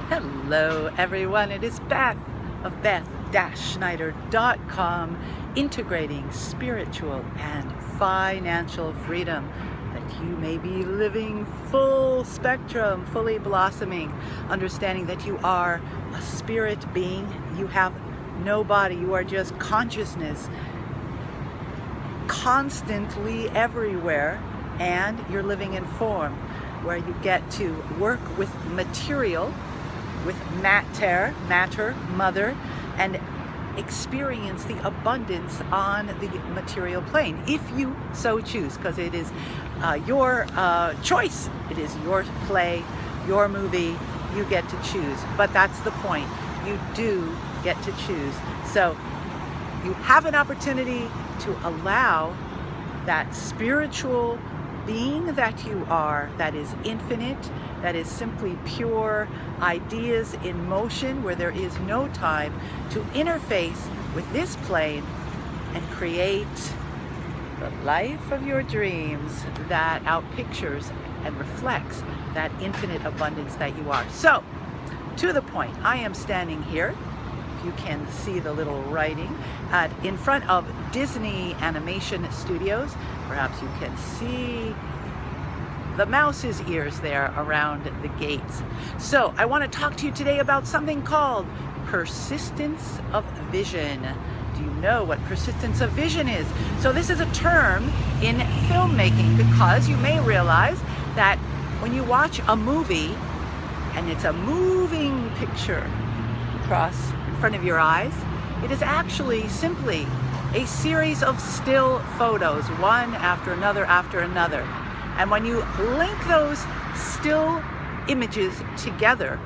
Hello everyone, it is Beth of Beth-Schneider.com, integrating spiritual and financial freedom that you may be living full spectrum, fully blossoming, understanding that you are a spirit being, you have no body, you are just consciousness constantly everywhere, and you're living in form where you get to work with material, with matter, mother, and experience the abundance on the material plane, if you so choose, because it is your choice. It is your play, your movie. You get to choose, but that's the point. You do get to choose. So you have an opportunity to allow that spiritual being that you are, that is infinite, that is simply pure ideas in motion, where there is no time, to interface with this plane and create the life of your dreams that outpictures and reflects that infinite abundance that you are. So, to the point, I am standing here. You can see the little writing in front of Disney Animation Studios. Perhaps you can see the mouse's ears there around the gates. So I want to talk to you today about something called persistence of vision. Do you know what persistence of vision is? So this is a term in filmmaking, because you may realize that when you watch a movie and it's a moving picture across in front of your eyes, it is actually simply a series of still photos, one after another after another. And when you link those still images together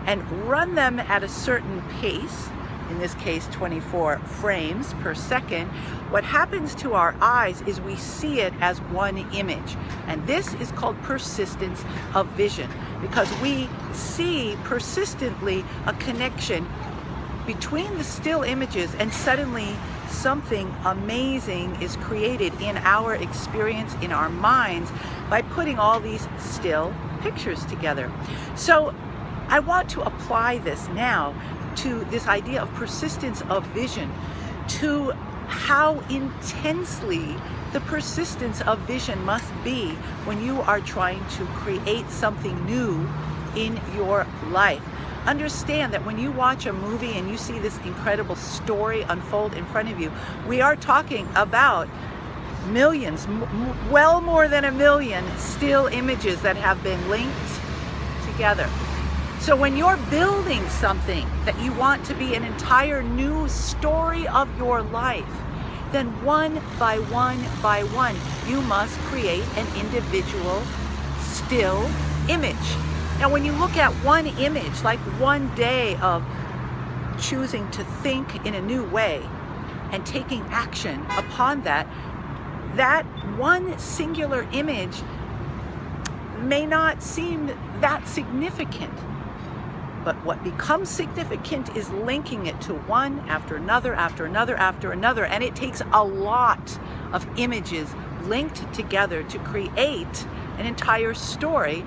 and run them at a certain pace, in this case 24 frames per second, what happens to our eyes is we see it as one image. And this is called persistence of vision, because we see persistently a connection between the still images, and suddenly something amazing is created in our experience, in our minds, by putting all these still pictures together. So I want to apply this now to this idea of persistence of vision, to how intensely the persistence of vision must be when you are trying to create something new in your life. Understand that when you watch a movie and you see this incredible story unfold in front of you, we are talking about millions, well more than 1 million still images that have been linked together. So when you're building something that you want to be an entire new story of your life, then one by one by one, you must create an individual still image. Now, when you look at one image, like one day of choosing to think in a new way and taking action upon that, that one singular image may not seem that significant. But what becomes significant is linking it to one after another, after another, after another. And it takes a lot of images linked together to create an entire story,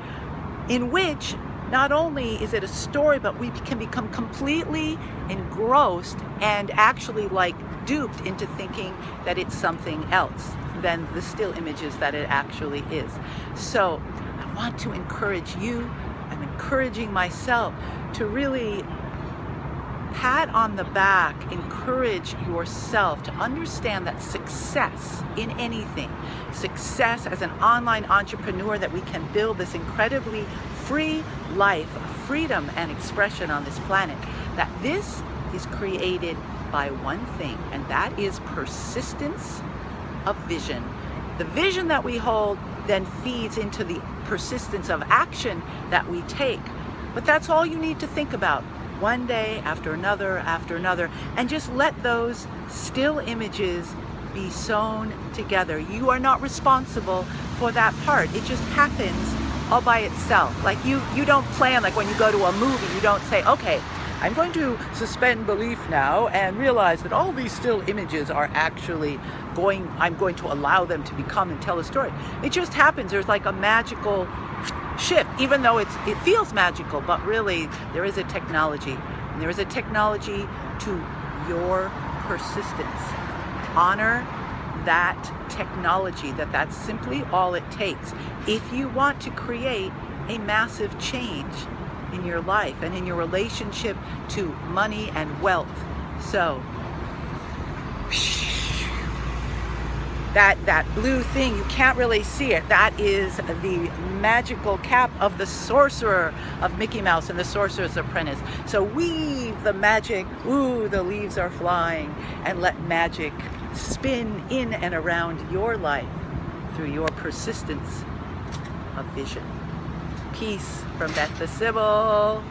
in which not only is it a story, but we can become completely engrossed and actually like duped into thinking that it's something else than the still images that it actually is. So I want to encourage you, I'm encouraging myself to really pat on the back, encourage yourself to understand that success in anything, success as an online entrepreneur, that we can build this incredibly free life of freedom and expression on this planet, that this is created by one thing, and that is persistence of vision. The vision that we hold then feeds into the persistence of action that we take. But that's all you need to think about, one day after another, and just let those still images be sewn together. You are not responsible for that part. It just happens all by itself. Like you don't plan, like when you go to a movie, you don't say, okay, I'm going to suspend belief now and realize that all these still images are actually I'm going to allow them to become and tell a story. It just happens. There's like a magical shift, even though it feels magical, but really there is a technology, and there is a technology to your persistence. Honor that technology, that's simply all it takes if you want to create a massive change in your life and in your relationship to money and wealth. So that blue thing, you can't really see it, that is the magical cap of the sorcerer of Mickey Mouse and the Sorcerer's Apprentice. So weave the magic, ooh, the leaves are flying, and let magic spin in and around your life through your persistence of vision. Peace from Beth the Sybil.